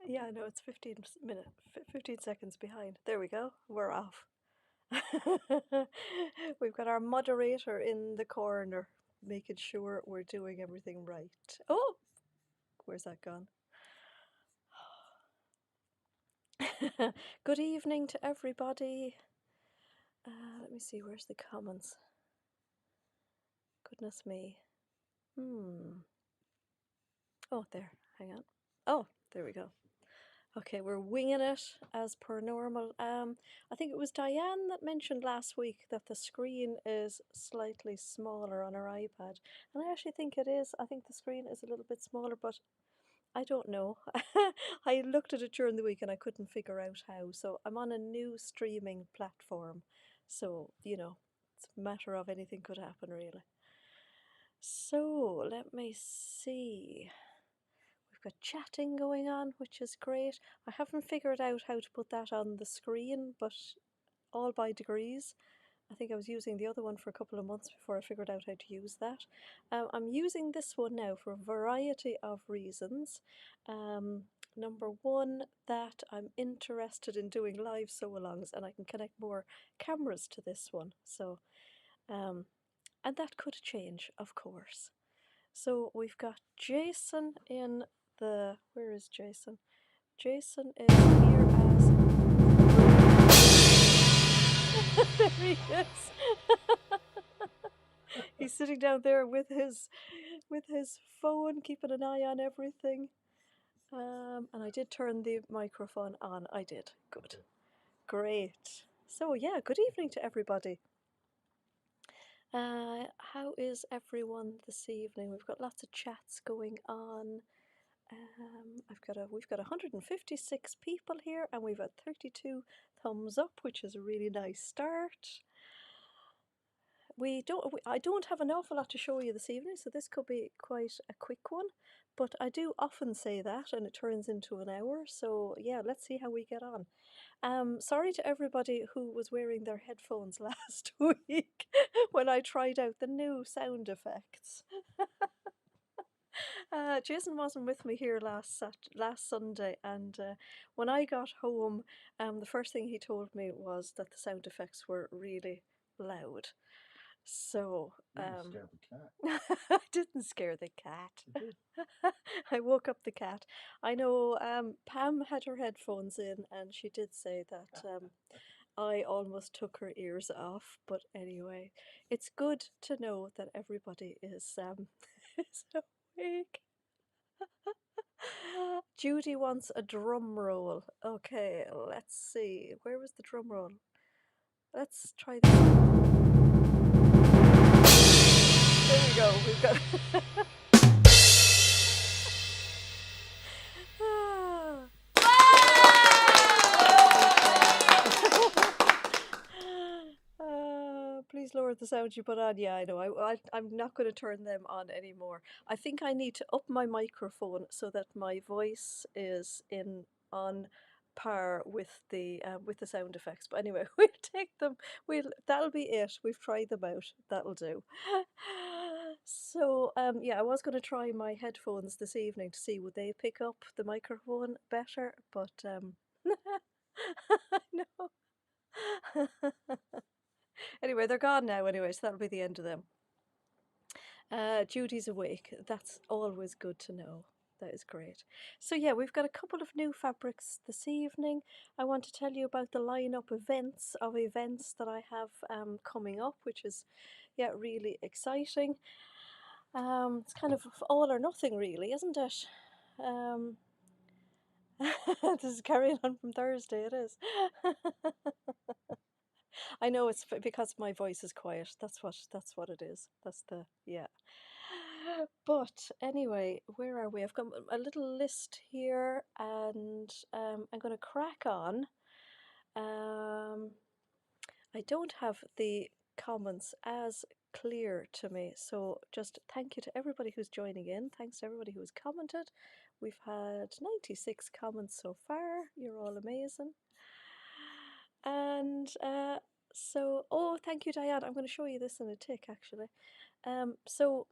Yeah, no, it's 15 seconds behind. There we go. We're off. We've got our moderator in the corner, making sure we're doing everything right. Oh, where's that gone? Good evening to everybody. Let me see, where's the comments? Goodness me. Oh, there. Hang on. Oh, there we go. Okay, we're winging it as per normal. I think it was Diane that mentioned last week that the screen is slightly smaller on her iPad, and I actually think it is. I think the screen is a little bit smaller, but I don't know. I looked at it during the week and I couldn't figure out how. So I'm on a new streaming platform, so it's a matter of anything could happen, really. So let me see. We've got chatting going on, which is great. I haven't figured out how to put that on the screen, but all by degrees. I think I was using the other one for a couple of months before I figured out how to use that. I'm using this one now for a variety of reasons. Number one, that I'm interested in doing live so-alongs and I can connect more cameras to this one. So, and that could change, of course. So we've got Jason in the. Where is Jason? Jason is here as. There he is. He's sitting down there with his phone, keeping an eye on everything. And I did turn the microphone on. I did. Good. Great. So yeah, good evening to everybody. How is everyone this evening? We've got lots of chats going on. We've got 156 people here, and we've got 32 thumbs up, which is a really nice start. I don't have an awful lot to show you this evening, so this could be quite a quick one. But I do often say that, and it turns into an hour. So yeah, let's see how we get on. Sorry to everybody who was wearing their headphones last week when I tried out the new sound effects. Jason wasn't with me here last Sunday, and when I got home, the first thing he told me was that the sound effects were really loud. So Scare the cat. I didn't scare the cat. I woke up the cat. I know Pam had her headphones in, and she did say that I almost took her ears off. But anyway, it's good to know that everybody is is awake. Judy wants a drum roll. Okay, let's see. Where was the drum roll? Let's try this. There we go. We've got. Please lower the sound you put on. Yeah, I know. I'm not going to turn them on anymore. I think I need to up my microphone so that my voice is on par with the sound effects. But anyway, we'll take them. That'll be it. We've tried them out. That'll do. So yeah, I was going to try my headphones this evening to see would they pick up the microphone better, but I know. Anyway, they're gone now anyway, so that'll be the end of them. Judy's awake. That's always good to know. That is great. So yeah, we've got a couple of new fabrics this evening. I want to tell you about the lineup events that I have coming up, which is really exciting. It's kind of all or nothing, really, isn't it? This is carrying on from Thursday. It is. I know it's because my voice is quiet. That's what it is. That's the yeah. But anyway, where are we? I've got a little list here, and I'm going to crack on. I don't have the comments as clear to me, so just thank you to everybody who's joining in. Thanks to everybody who's commented. We've had 96 comments so far. You're all amazing. And so, oh, thank you, Diane. I'm going to show you this in a tick, actually. So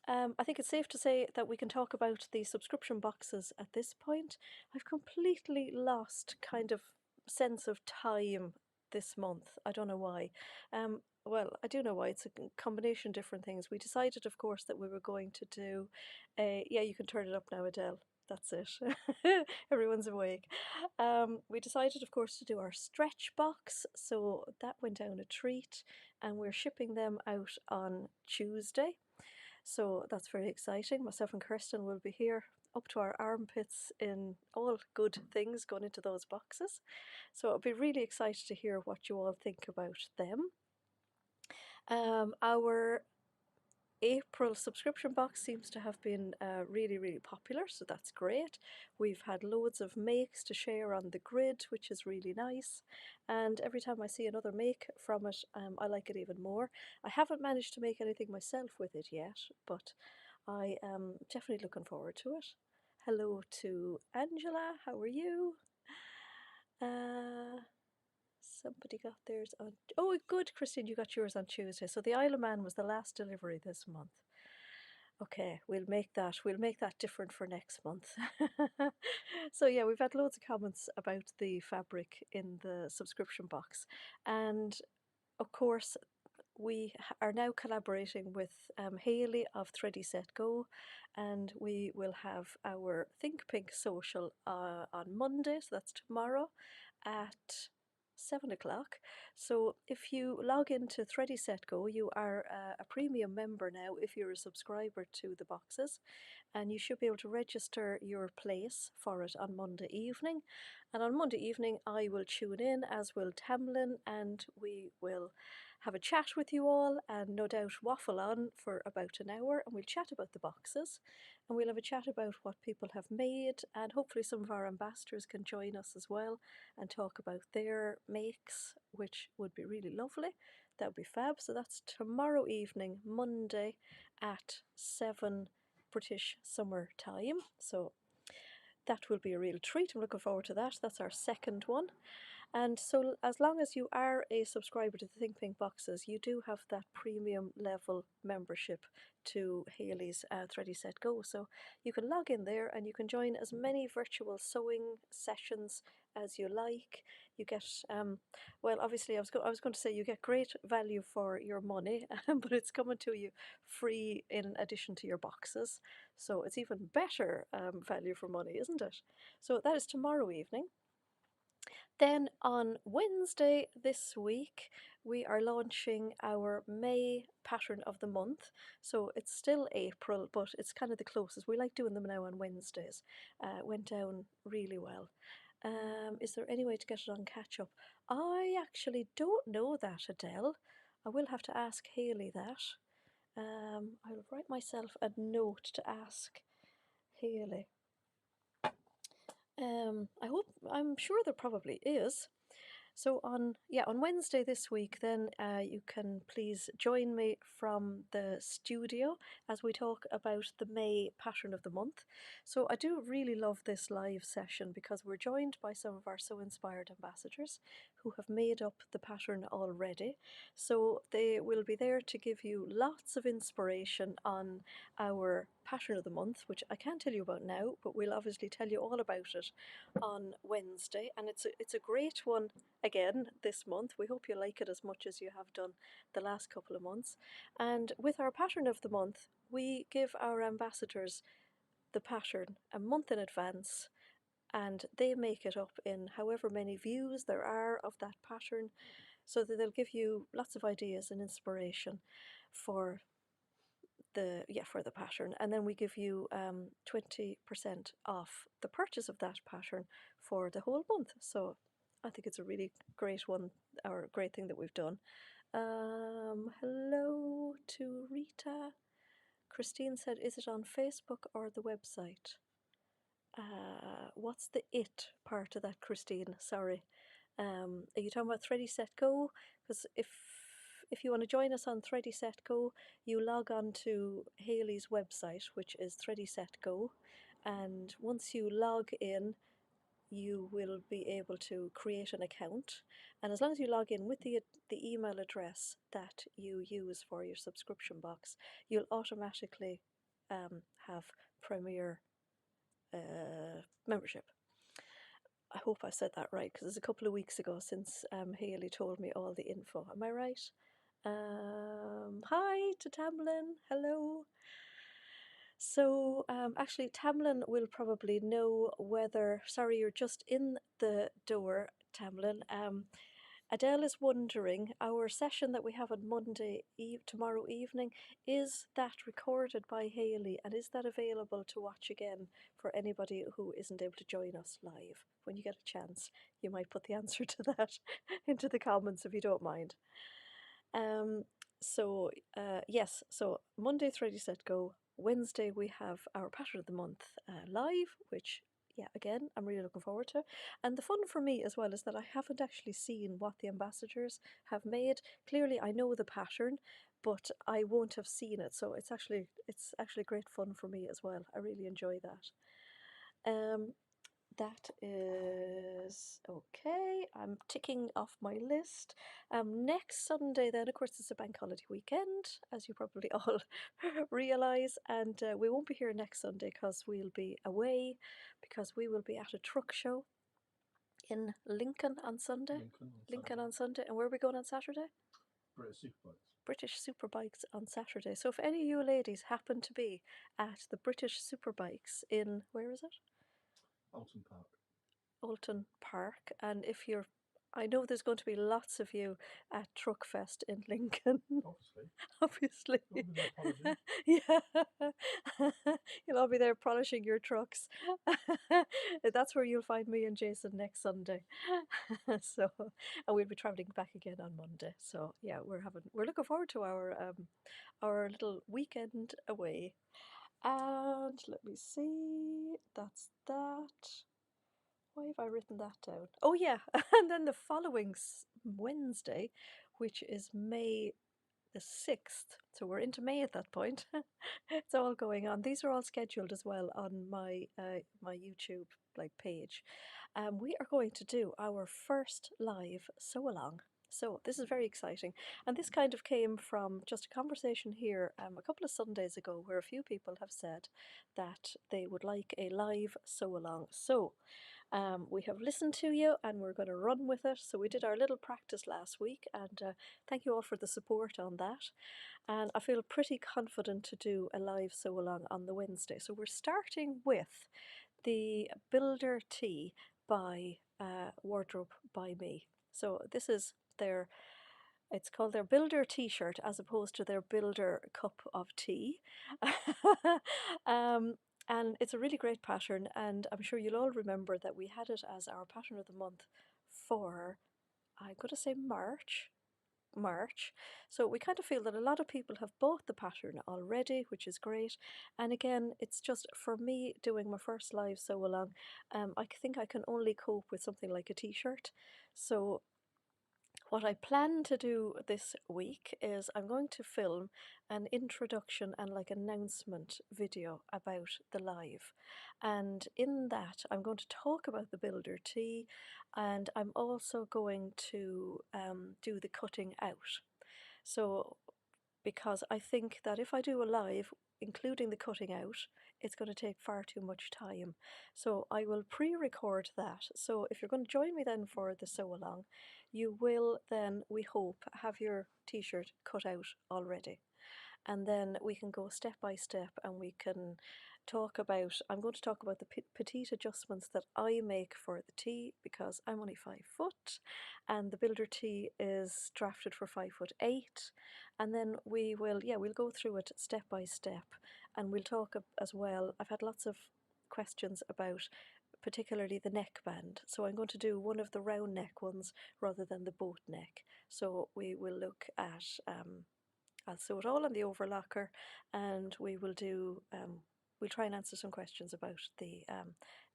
I think it's safe to say that we can talk about the subscription boxes at this point. I've completely lost kind of sense of time this month. I don't know why. Well, I do know why. It's a combination of different things. We decided, of course, that we were going to do a. Yeah, you can turn it up now, Adele. That's it. Everyone's awake. We decided, of course, to do our stretch box. So that went down a treat, and we're shipping them out on Tuesday. So that's very exciting. Myself and Kirsten will be here up to our armpits in all good things going into those boxes. So I'll be really excited to hear what you all think about them. Our April subscription box seems to have been really, really popular, so that's great. We've had loads of makes to share on the grid, which is really nice. And every time I see another make from it, I like it even more. I haven't managed to make anything myself with it yet, but I am definitely looking forward to it. Hello to Angela, how are you? Somebody got theirs on. Oh, good, Christine, you got yours on Tuesday. So the Isle of Man was the last delivery this month. Okay, we'll make that different for next month. So yeah, we've had loads of comments about the fabric in the subscription box, and of course we are now collaborating with Hayley of Thready Set Go, and we will have our Think Pink social on Monday, so that's tomorrow at 7 o'clock. So if you log into Thready Set Go, you are a premium member now if you're a subscriber to the boxes, and you should be able to register your place for it on Monday evening. And on Monday evening, I will tune in, as will Tamlin, and we will have a chat with you all and no doubt waffle on for about an hour, and we'll chat about the boxes, and we'll have a chat about what people have made, and hopefully some of our ambassadors can join us as well and talk about their makes, which would be really lovely. That would be fab. So that's tomorrow evening, Monday at 7 British summer time. So that will be a real treat. I'm looking forward to that. That's our second one. And so, as long as you are a subscriber to the Think Pink boxes, you do have that premium level membership to Hayley's Thready Set Go. So you can log in there and you can join as many virtual sewing sessions as you like. You get, well, obviously, I was going to say you get great value for your money, but it's coming to you free in addition to your boxes. So it's even better value for money, isn't it? So that is tomorrow evening. Then on Wednesday this week, we are launching our May pattern of the month. So it's still April, but it's kind of the closest. We like doing them now on Wednesdays. Went down really well. Is there any way to get it on catch up? I actually don't know that, Adele. I will have to ask Hayley that. I'll write myself a note to ask Hayley. I'm sure there probably is. So on Wednesday this week, then you can please join me from the studio as we talk about the May pattern of the month. So I do really love this live session because we're joined by some of our So Inspired ambassadors who have made up the pattern already. So they will be there to give you lots of inspiration on our pattern of the month, which I can't tell you about now, but we'll obviously tell you all about it on Wednesday. And it's a great one again this month. We hope you like it as much as you have done the last couple of months. And with our pattern of the month, we give our ambassadors the pattern a month in advance, and they make it up in however many views there are of that pattern, so that they'll give you lots of ideas and inspiration for the pattern. And then we give you 20% off the purchase of that pattern for the whole month. So I think it's a really great one, or great thing that we've done. Hello to Rita. Christine said, is it on Facebook or the website? What's the it part of that, Christine? Sorry. Are you talking about Thready Set Go? Because if you want to join us on Thready Set Go, you log on to Hayley's website, which is Thready Set Go, and once you log in, you will be able to create an account, and as long as you log in with the email address that you use for your subscription box, you'll automatically have Premier membership. I hope I said that right because it's a couple of weeks ago since Haley told me all the info. Am I right? Hi to Tamlin. Hello. So actually, Tamlin will probably know whether. Sorry, you're just in the door, Tamlin. Adele is wondering, our session that we have on tomorrow evening, is that recorded by Haley and is that available to watch again for anybody who isn't able to join us live? When you get a chance, you might put the answer to that into the comments if you don't mind. Yes, so Monday's Ready Set Go. Wednesday we have our Pattern of the Month live, which yeah, again, I'm really looking forward to. And the fun for me as well is that I haven't actually seen what the ambassadors have made. Clearly, I know the pattern, but I won't have seen it. So it's actually great fun for me as well. I really enjoy that. That is okay. I'm ticking off my list. Next Sunday, then, of course, it's a bank holiday weekend, as you probably all realise, and we won't be here next Sunday because we'll be away, because we will be at a truck show in Lincoln on Sunday. Lincoln on Sunday. And where are we going on Saturday? British Superbikes. British Superbikes on Saturday. So if any of you ladies happen to be at the British Superbikes in, where is it? Alton Park. Alton Park, and if you're, I know there's going to be lots of you at Truckfest in Lincoln. Obviously. Yeah. You'll all be there polishing your trucks. That's where you'll find me and Jason next Sunday. So, and we'll be traveling back again on Monday. So yeah, we're looking forward to our little weekend away. And let me see, that's that. Why have I written that down? Oh, yeah. And then the following Wednesday, which is May the 6th. So we're into May at that point. It's all going on. These are all scheduled as well on my my YouTube page. We are going to do our first live sew along. So this is very exciting. And this kind of came from just a conversation here a couple of Sundays ago where a few people have said that they would like a live sew along. So we have listened to you and we're going to run with it. So we did our little practice last week, and thank you all for the support on that. And I feel pretty confident to do a live sew along on the Wednesday. So we're starting with the Builder Tea by Wardrobe by Me. So this is it's called their Builder T-shirt as opposed to their Builder cup of tea. And it's a really great pattern, and I'm sure you'll all remember that we had it as our pattern of the month for, I'm going to say March. So we kind of feel that a lot of people have bought the pattern already, which is great. And again, it's just for me doing my first live sew along. I think I can only cope with something like a t-shirt. So what I plan to do this week is I'm going to film an introduction and announcement video about the live. And in that, I'm going to talk about the Builder Tea, and I'm also going to do the cutting out. So, because I think that if I do a live, including the cutting out, it's going to take far too much time. So I will pre-record that. So if you're going to join me then for the sew along, you will then, we hope, have your t-shirt cut out already. And then we can go step by step and we can talk about, I'm going to talk about the petite adjustments that I make for the tea because I'm only 5 foot and the Builder tea is drafted for 5'8". And then we'll go through it step by step, and we'll talk as well. I've had lots of questions about particularly the neckband, so I'm going to do one of the round neck ones rather than the boat neck. So we will look at I'll sew it all on the overlocker, and we will do we'll try and answer some questions about the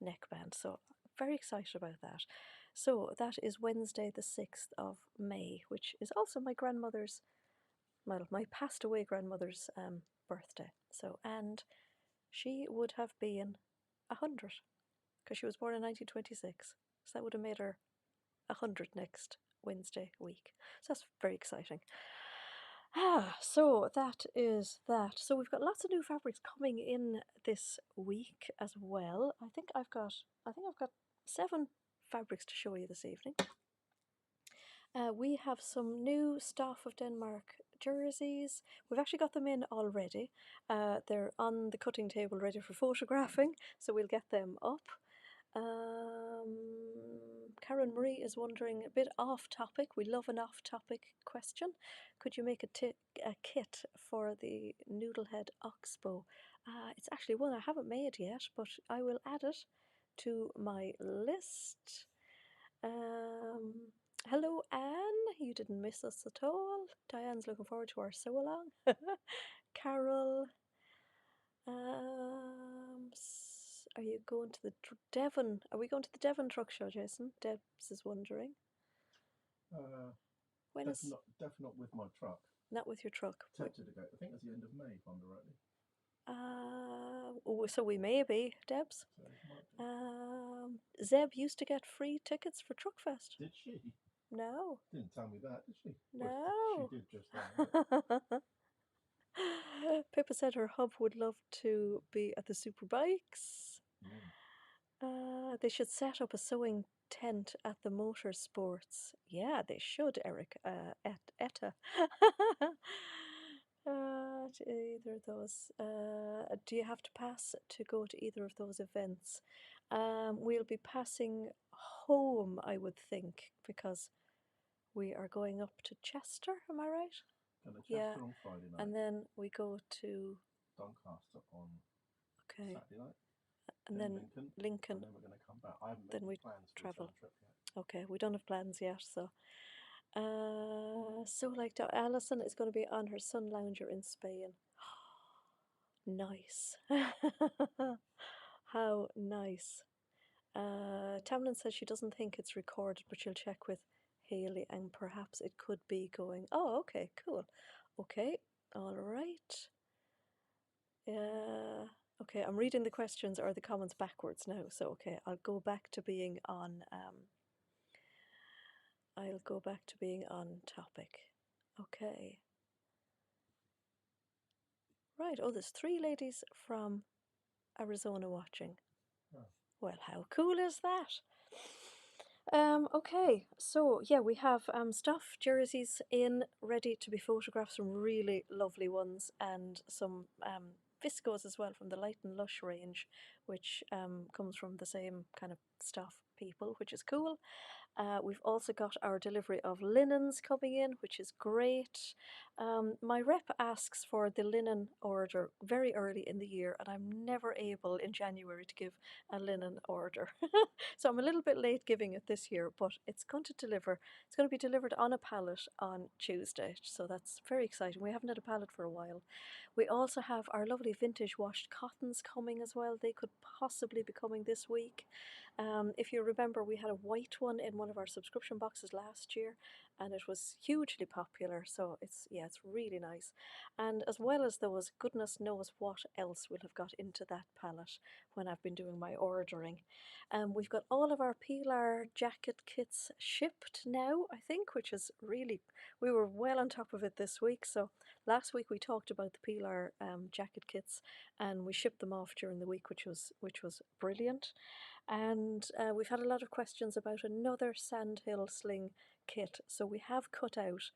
neckband. So very excited about that. So that is Wednesday the 6th of May, which is also my grandmother's, well, my passed away grandmother's birthday. So, and she would have been 100 because she was born in 1926. So that would have made her 100 next Wednesday week. So that's very exciting. So that is that. So we've got lots of new fabrics coming in this week as well. I think I've got 7 fabrics to show you this evening. We have some new Staff of Denmark jerseys. We've actually got them in already. They're on the cutting table ready for photographing, so we'll get them up. Karen Marie is wondering, a bit off topic, we love an off topic question. Could you make a kit for the Noodlehead Oxbow? It's actually one I haven't made yet, but I will add it to my list. Hello, Anne. You didn't miss us at all. Diane's looking forward to our sew along. Carol. Are you going to the Devon? Are we going to the Devon truck show, Jason? Debs is wondering. When is Definitely not with my truck. not with your truck? Tempted to go. I think it's the end of May, if I'm rightly. So we may be, Debs. So it might be. Zeb used to get free tickets for Truckfest. Did she? No. Didn't tell me that, did she? No. She did just then. Pippa said her hub would love to be at the Superbikes. They should set up a sewing tent at the motorsports. Yeah, they should, Eric. At ETA. To either of those. Do you have to pass to go to either of those events? We'll be passing home, I would think, because we are going up to Chester. Am I right? Going to Chester on Friday night. And then we go to Doncaster on Saturday night. And then Lincoln. And then we're going to come back. I haven't then made we plans for travel. the trip yet. Okay, we don't have plans yet, so. So like Alison is going to be on her Sun Lounger in Spain. Nice. How nice. Tamlin says she doesn't think it's recorded, but she'll check with Haley and perhaps it could be going. Oh, okay, cool. Okay, all right. Okay, I'm reading the questions or the comments backwards now. So okay, I'll go back to being on. I'll go back to being on topic. Okay. Right. Oh, there's 3 ladies from Arizona watching. Oh. Well, how cool is that? Okay, so yeah, we have stuff jerseys in ready to be photographed, some really lovely ones, and some viscos as well from the Light and Lush range, which comes from the same kind of stuff people, which is cool. We've also got our delivery of linens coming in, which is great. My rep asks for the linen order very early in the year, and I'm never able in January to give a linen order. So I'm a little bit late giving it this year, but it's going to deliver. It's going to be delivered on a pallet on Tuesday, so that's very exciting. We haven't had a pallet for a while. We also have our lovely vintage washed cottons coming as well. They could possibly be coming this week. If you remember, we had a white one in one of our subscription boxes last year, and it was hugely popular. So it's really nice. And as well as those, goodness knows what else we'll have got into that palette when I've been doing my ordering. We've got all of our Pilar jacket kits shipped now, I think, which is really, we were well on top of it this week. So last week we talked about the Pilar jacket kits, and we shipped them off during the week, which was brilliant. And we've had a lot of questions about another Sandhill sling kit, so we have cut out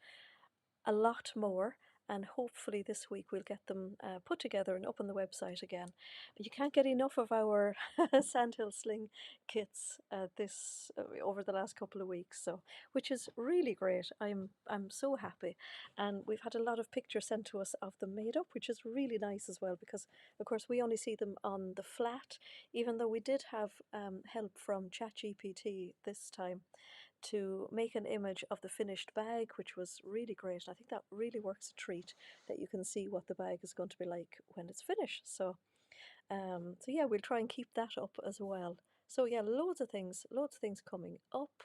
a lot more, and hopefully this week we'll get them put together and up on the website again. But you can't get enough of our Sandhill sling kits over the last couple of weeks, so which is really great. I'm so happy, and we've had a lot of pictures sent to us of them made up, which is really nice as well, because of course we only see them on the flat, even though we did have help from ChatGPT this time to make an image of the finished bag, which was really great. I think that really works a treat, that you can see what the bag is going to be like when it's finished. So yeah, we'll try and keep that up as well. So yeah, loads of things coming up.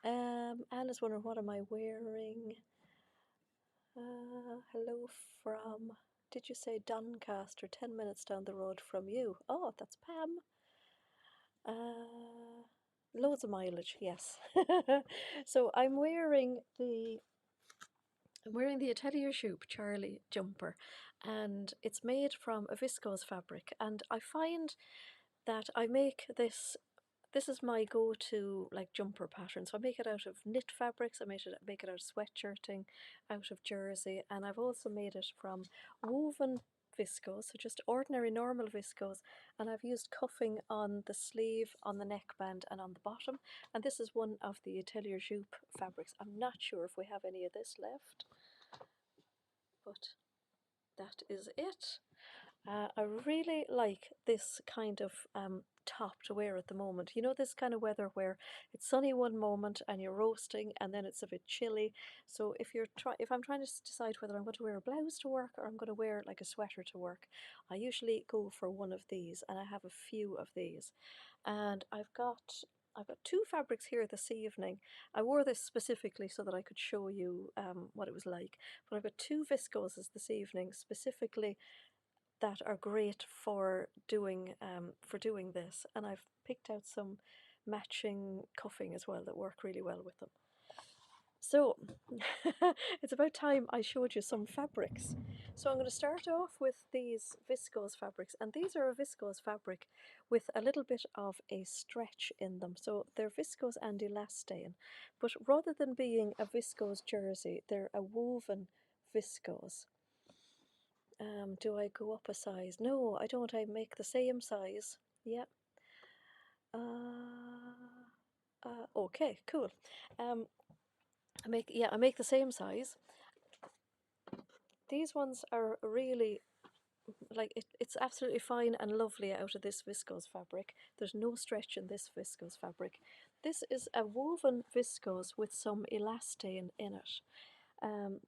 Anna's wondering, what am I wearing? Hello from, did you say Doncaster, 10 minutes down the road from you? Oh, that's Pam. Loads of mileage, yes. So I'm wearing the I'm wearing the Atelier Joop Charlie jumper, and it's made from a viscose fabric, and I find that I make this is my go-to like jumper pattern. So I make it out of knit fabrics, I make it out of sweatshirting, out of jersey, and I've also made it from woven viscose, so just ordinary normal viscose, and I've used cuffing on the sleeve, on the neckband, and on the bottom. And this is one of the Atelier Joop fabrics. I'm not sure if we have any of this left, but that is it. I really like this kind of top to wear at the moment. You know, this kind of weather where it's sunny one moment and you're roasting, and then it's a bit chilly. So if I'm trying to decide whether I'm going to wear a blouse to work or I'm going to wear like a sweater to work, I usually go for one of these, and I have a few of these. And I've got two fabrics here this evening. I wore this specifically so that I could show you what it was like. But I've got two viscoses this evening specifically that are great for doing this, and I've picked out some matching cuffing as well that work really well with them. So it's about time I showed you some fabrics. So I'm going to start off with these viscose fabrics, and these are a viscose fabric with a little bit of a stretch in them. So they're viscose and elastane, but rather than being a viscose jersey, they're a woven viscose. Do I go up a size? No, I don't. I make the same size. Yeah. Okay, cool. I make the same size. These ones are really like it's absolutely fine and lovely out of this viscose fabric. There's no stretch in this viscose fabric. This is a woven viscose with some elastane in it.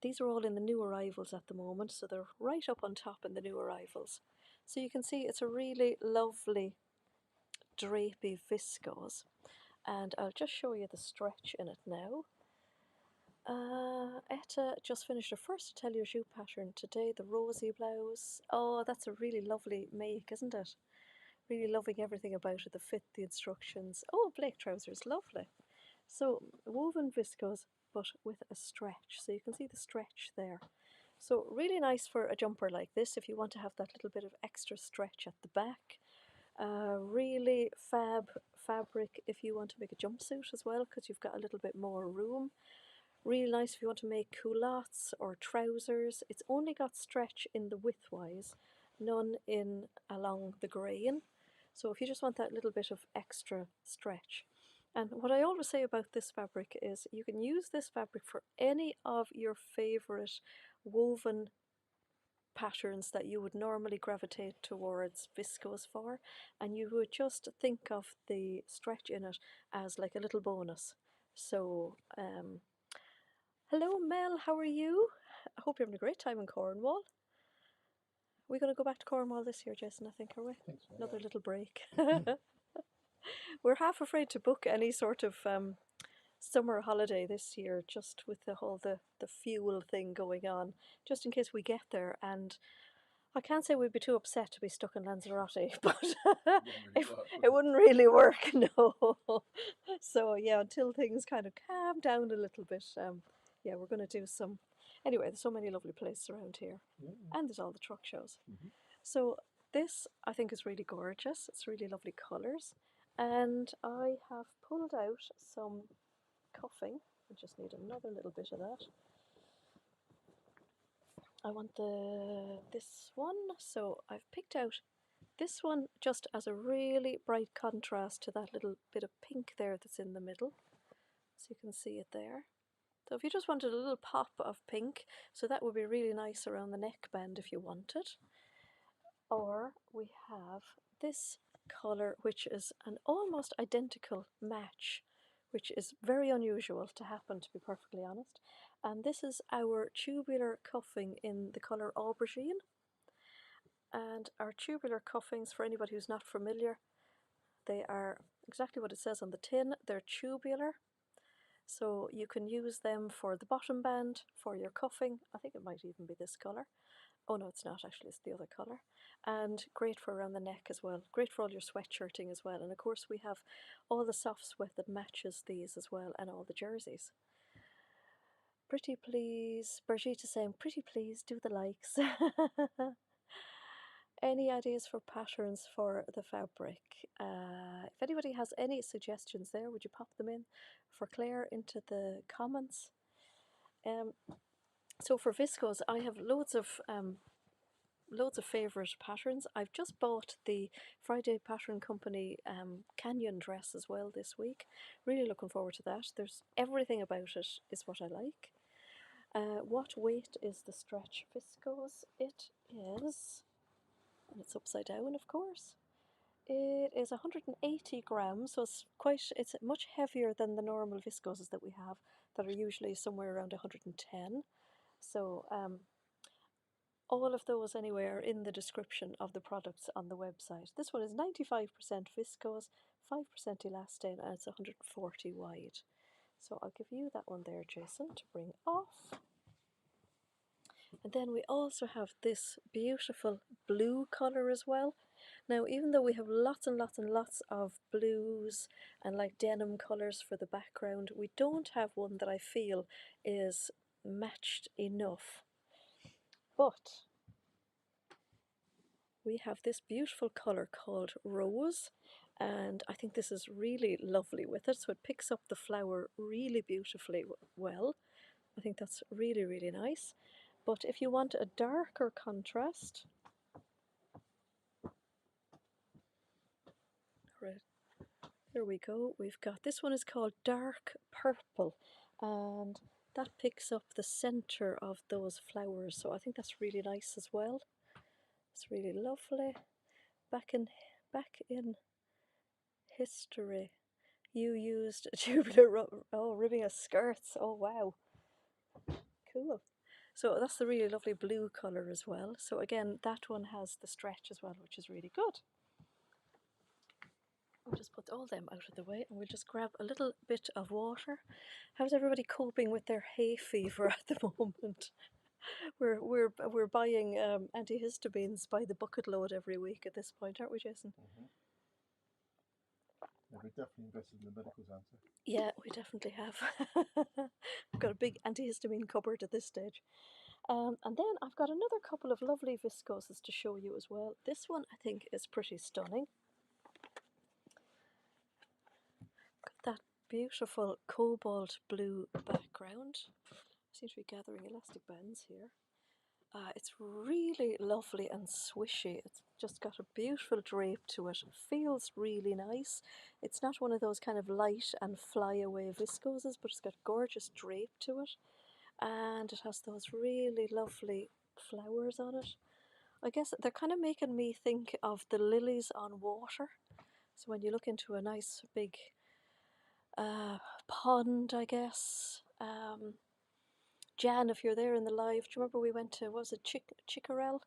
These are all in the new arrivals at the moment, so they're right up on top in the new arrivals. So you can see it's a really lovely drapey viscose, and I'll just show you the stretch in it now. Etta just finished her first Atelier Joop pattern today, the rosy blouse. Oh, that's a really lovely make, isn't it? Really loving everything about it, the fit, the instructions. Oh, Blake trousers, lovely. So woven viscose, but with a stretch, so you can see the stretch there. So really nice for a jumper like this if you want to have that little bit of extra stretch at the back. Really fab fabric if you want to make a jumpsuit as well, because you've got a little bit more room. Really nice if you want to make culottes or trousers. It's only got stretch in the widthwise, none in along the grain. So if you just want that little bit of extra stretch. And what I always say about this fabric is you can use this fabric for any of your favorite woven patterns that you would normally gravitate towards viscose for, and you would just think of the stretch in it as like a little bonus. So hello Mel, how are you? I hope you're having a great time in Cornwall. We're going to go back to Cornwall this year, Jason, I think, are we? Another little break. We're half afraid to book any sort of summer holiday this year, just with the fuel thing going on, just in case we get there. And I can't say we'd be too upset to be stuck in Lanzarote, but it wouldn't really work, no. So yeah, until things kind of calm down a little bit, yeah, we're going to do some. Anyway, there's so many lovely places around here, and there's all the truck shows. So this I think is really gorgeous. It's really lovely colours, and I have pulled out some cuffing. I just need another little bit of that. I want this one, so I've picked out this one just as a really bright contrast to that little bit of pink there that's in the middle, so you can see it there. So if you just wanted a little pop of pink, so that would be really nice around the neckband if you wanted. Or we have this colour, which is an almost identical match, which is very unusual to happen, to be perfectly honest. And this is our tubular cuffing in the colour aubergine. And our tubular cuffings, for anybody who's not familiar, they are exactly what it says on the tin. They're tubular, so you can use them for the bottom band, for your cuffing. I think it might even be this colour. Oh no, it's not actually, it's the other colour. And great for around the neck as well. Great for all your sweatshirting as well. And of course we have all the soft sweat that matches these as well, and all the jerseys. Pretty please. Brigitte is saying, pretty please, do the likes. Any ideas for patterns for the fabric? If anybody has any suggestions there, would you pop them in for Claire into the comments? So for viscose, I have loads of favourite patterns. I've just bought the Friday Pattern Company Canyon dress as well this week. Really looking forward to that. There's everything about it is what I like. What weight is the stretch viscose? It is, and it's upside down of course, it is 180 grams, so it's much heavier than the normal viscoses that we have that are usually somewhere around 110. So all of those anyway are in the description of the products on the website. This one is 95% viscose, 5% elastane, and it's 140 wide. So I'll give you that one there, Jason, to bring off. And then we also have this beautiful blue colour as well. Now, even though we have lots and lots and lots of blues and like denim colours for the background, we don't have one that I feel is matched enough. But we have this beautiful colour called Rose, and I think this is really lovely with it. So it picks up the flower really beautifully well. I think that's really, really nice. But if you want a darker contrast, right, there we go. We've got, this one is called Dark Purple, and that picks up the center of those flowers. So I think that's really nice as well. It's really lovely. Back in history, you used a tubular ribbing of skirts. Oh wow, cool. So that's the really lovely blue colour as well. So again, that one has the stretch as well, which is really good. We'll just put all them out of the way and we'll just grab a little bit of water. How's everybody coping with their hay fever at the moment? We're buying antihistamines by the bucket load every week at this point, aren't we, Jason? Mm-hmm. Yeah, we've definitely invested in the medical centre. Yeah, we definitely have. We've got a big antihistamine cupboard at this stage. And then I've got another couple of lovely viscoses to show you as well. This one I think is pretty stunning. Got that beautiful cobalt blue background. I seem to be gathering elastic bands here. It's really lovely and swishy. It's just got a beautiful drape to it. It feels really nice. It's not one of those kind of light and fly away viscoses, but it's got gorgeous drape to it. And it has those really lovely flowers on it. I guess they're kind of making me think of the lilies on water. So when you look into a nice big pond, I guess. Jan, if you're there in the live, do you remember we went to, what was it, Chickerell?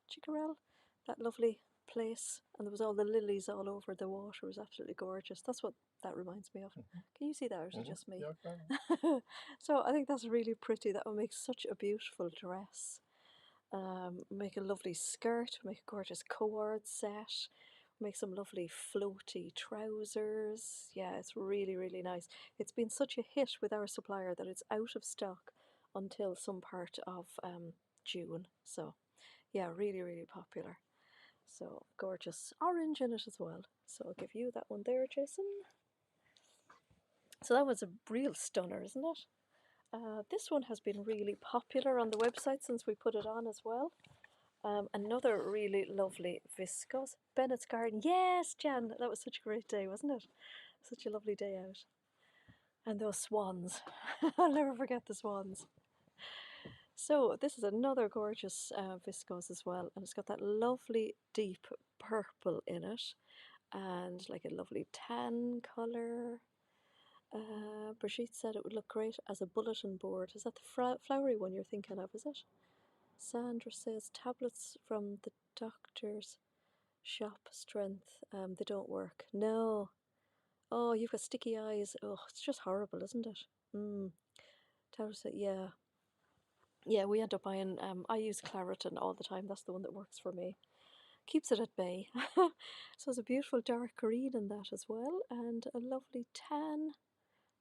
That lovely place, and there was all the lilies all over the water. It was absolutely gorgeous. That's what that reminds me of. Can you see that, or is it just me? Yeah, so I think that's really pretty. That would make such a beautiful dress. Make a lovely skirt, make a gorgeous cord set, make some lovely floaty trousers. Yeah, it's really, really nice. It's been such a hit with our supplier that it's out of stock until some part of June. So yeah, really, really popular. So gorgeous orange in it as well. So I'll give you that one there, Jason. So that was a real stunner, isn't it? This one has been really popular on the website since we put it on as well. Another really lovely viscose. Bennett's Garden. Yes, Jan, that was such a great day, wasn't it? Such a lovely day out. And those swans. I'll never forget the swans. So this is another gorgeous viscose as well, and it's got that lovely deep purple in it, and like a lovely tan colour. Brigitte said it would look great as a bulletin board. Is that the flowery one you're thinking of, is it? Sandra says tablets from the doctor's shop strength, they don't work. No. Oh, you've got sticky eyes. Oh, it's just horrible, isn't it? Tara said, yeah. Yeah, we end up buying, I use Claritin all the time. That's the one that works for me. Keeps it at bay. So there's a beautiful dark green in that as well, and a lovely tan.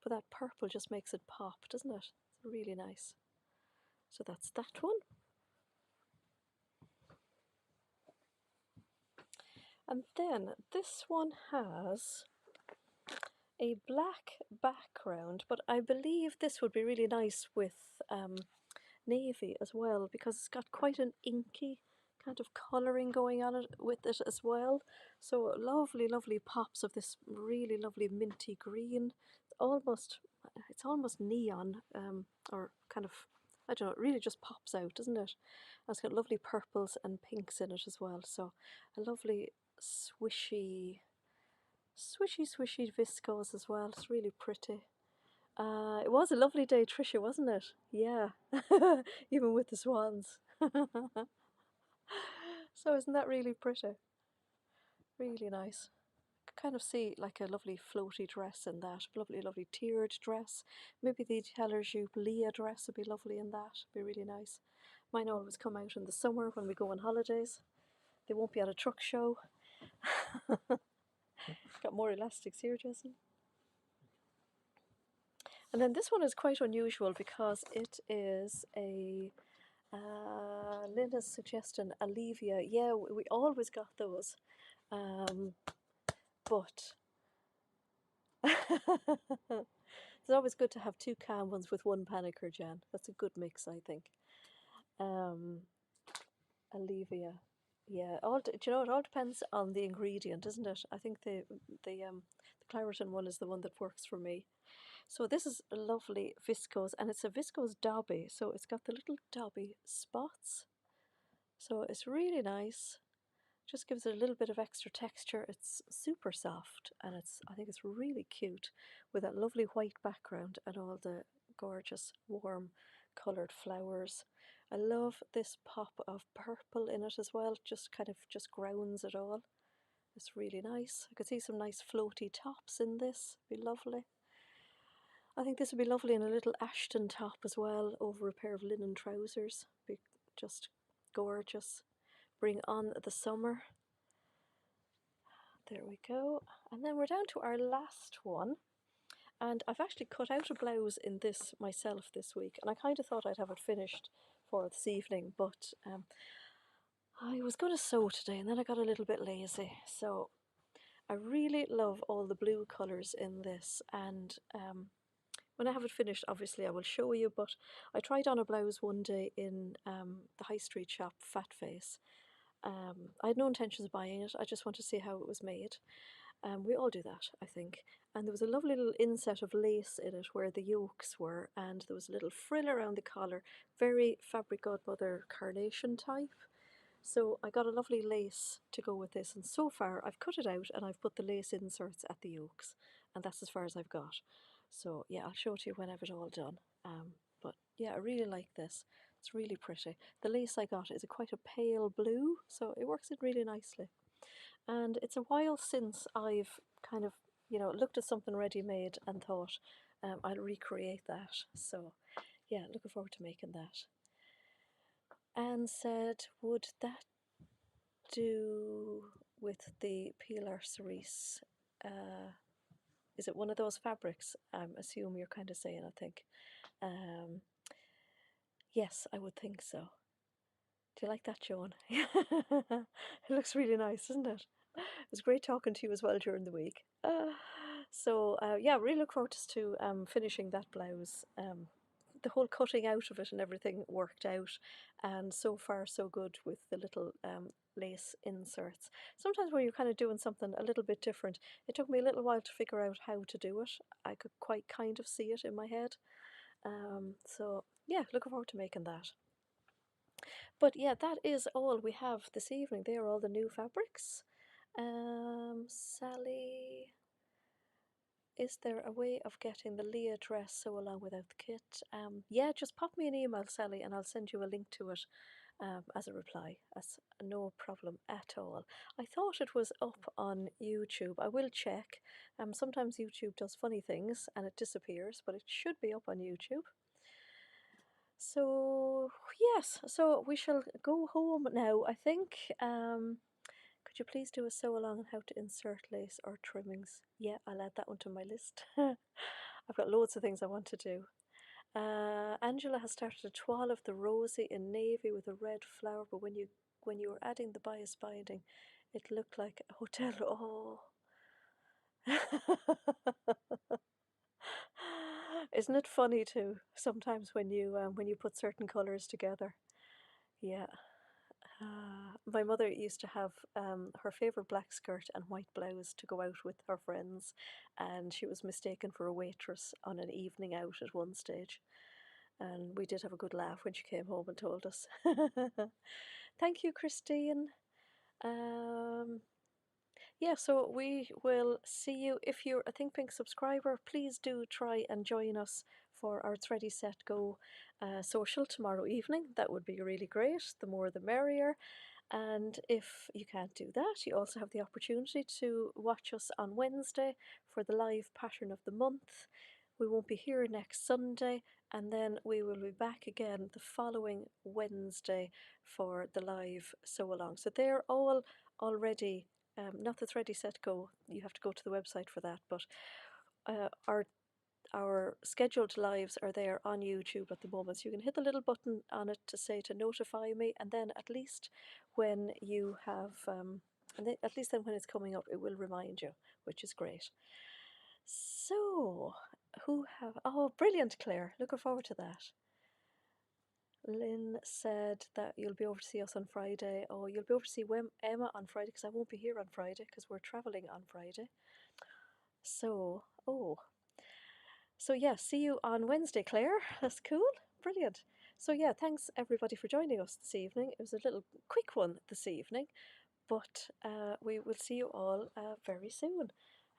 But that purple just makes it pop, doesn't it? It's really nice. So that's that one. And then this one has a black background, but I believe this would be really nice with navy as well, because it's got quite an inky kind of colouring going on it with it as well. So lovely, lovely pops of this really lovely minty green. It's almost neon, or kind of, I don't know, it really just pops out, doesn't it? And it's got lovely purples and pinks in it as well. So a lovely swishy viscose as well. It's really pretty. It was a lovely day, Tricia, wasn't it? Yeah, even with the swans. So isn't that really pretty? Really nice. Kind of see like a lovely floaty dress in that. Lovely, lovely tiered dress. Maybe the Taylor Jupe Leah dress would be lovely in that. Be really nice. Mine always come out in the summer when we go on holidays. They won't be at a truck show. Got more elastics here, Jason. And then this one is quite unusual because it is a Linda's suggestion, Alivia. Yeah, we always got those. But it's always good to have two calm ones with one panicker, Jan. That's a good mix, I think. Um, Alivia. Yeah, do you know, it all depends on the ingredient, isn't it? I think the Claritin one is the one that works for me. So this is a lovely viscose, and it's a viscose dobby, so it's got the little dobby spots. So it's really nice. Just gives it a little bit of extra texture. It's super soft, and I think it's really cute with that lovely white background and all the gorgeous warm coloured flowers. I love this pop of purple in it as well. Just kind of just grounds it all. It's really nice. I could see some nice floaty tops in this. Be lovely. I think this would be lovely in a little Ashton top as well, over a pair of linen trousers. Be just gorgeous. Bring on the summer. There we go. And then we're down to our last one. And I've actually cut out a blouse in this myself this week. And I kind of thought I'd have it finished for this evening. But I was going to sew today and then I got a little bit lazy. So I really love all the blue colours in this. And when I have it finished, obviously I will show you. But I tried on a blouse one day in the high street shop, Fat Face. I had no intentions of buying it. I just wanted to see how it was made. We all do that, I think. And there was a lovely little inset of lace in it where the yolks were, and there was a little frill around the collar, very Fabric Godmother carnation type. So I got a lovely lace to go with this, and so far I've cut it out and I've put the lace inserts at the yolks, and that's as far as I've got. So yeah, I'll show it to you whenever it's all done. But yeah, I really like this. It's really pretty. The lace I got is quite a pale blue, so it works in really nicely. And it's a while since I've kind of, looked at something ready made and thought I'll recreate that. So, yeah, looking forward to making that. And said, would that do with the Pilar Cerise? Is it one of those fabrics? I assume you're kind of saying, I think. Um, yes, I would think so. Do you like that, Joan? It looks really nice, isn't it? It was great talking to you as well during the week. Yeah, really look forward to finishing that blouse. The whole cutting out of it and everything worked out, and so far so good with the little lace inserts. Sometimes when you're kind of doing something a little bit different, it took me a little while to figure out how to do it. I could quite kind of see it in my head. So yeah, looking forward to making that. But yeah, that is all we have this evening. They are all the new fabrics. Sally, is there a way of getting the Leah dress sew along without the kit? Yeah, just pop me an email, Sally, and I'll send you a link to it as a reply. That's no problem at all. I thought it was up on YouTube. I will check. Sometimes YouTube does funny things and it disappears, but it should be up on YouTube. So, yes, so we shall go home now, I think. Could you please do a sew along on how to insert lace or trimmings? Yeah, I'll add that one to my list. I've got loads of things I want to do. Angela has started a toile of the rosy in navy with a red flower, but when you were adding the bias binding, it looked like a hotel. Oh, isn't it funny too? Sometimes when you put certain colors together, yeah. My mother used to have her favorite black skirt and white blouse to go out with her friends, and she was mistaken for a waitress on an evening out at one stage. And we did have a good laugh when she came home and told us. Thank you, Christine. Um, yeah, so we will see you. If you're a Think Pink subscriber, please do try and join us for our Ready Set Go social tomorrow evening. That would be really great. The more the merrier. And if you can't do that, you also have the opportunity to watch us on Wednesday for the live pattern of the month. We won't be here next Sunday, and then we will be back again the following Wednesday for the live sew along. So they're all already, not the Ready Set Go, you have to go to the website for that, but our scheduled lives are there on YouTube at the moment. So you can hit the little button on it to say to notify me, and then at least when you have, and then, at least then when it's coming up, it will remind you, which is great. So, oh, brilliant, Claire. Looking forward to that. Lynn said that you'll be over to see us on Friday. Oh, you'll be over to see Emma on Friday because I won't be here on Friday because we're traveling on Friday. So, oh, so yeah, see you on Wednesday, Claire. That's cool. Brilliant. So yeah, thanks everybody for joining us this evening. It was a little quick one this evening, but we will see you all very soon.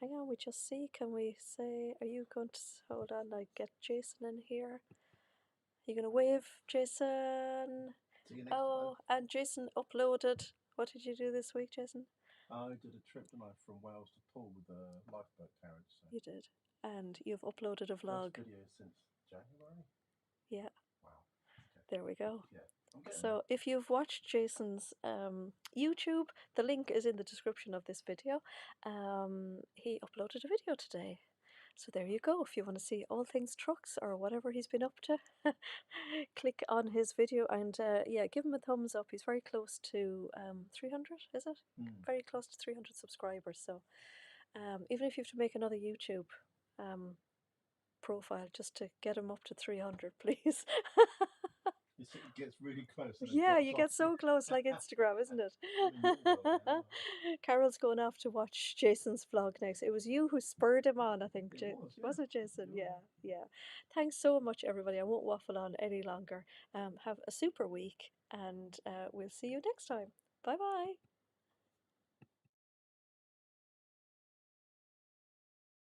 Hang on, we just see. Can we say? Are you going to hold on? I get Jason in here. Are you going to wave, Jason? See you next Oh, time. and Jason uploaded. What did you do this week, Jason? I did a trip tonight from Wales to Poole with a lifeboat carriage. So. You did, and you've uploaded a vlog. First video since January. Yeah. Wow. Okay. There we go. Yeah, I'm getting So if you've watched Jason's YouTube, the link is in the description of this video. He uploaded a video today. So there you go. If you want to see all things trucks or whatever he's been up to, click on his video and yeah, give him a thumbs up. He's very close to 300, is it? Very close to 300 subscribers. So even if you have to make another YouTube profile just to get him up to 300, please. It gets really close. And Yeah, you get so close like Instagram, isn't it? Carol's going off to watch Jason's vlog next. It was you who spurred him on, I think. Was it Jason? Yeah, yeah. Thanks so much, everybody. I won't waffle on any longer. Have a super week, and we'll see you next time. Bye bye.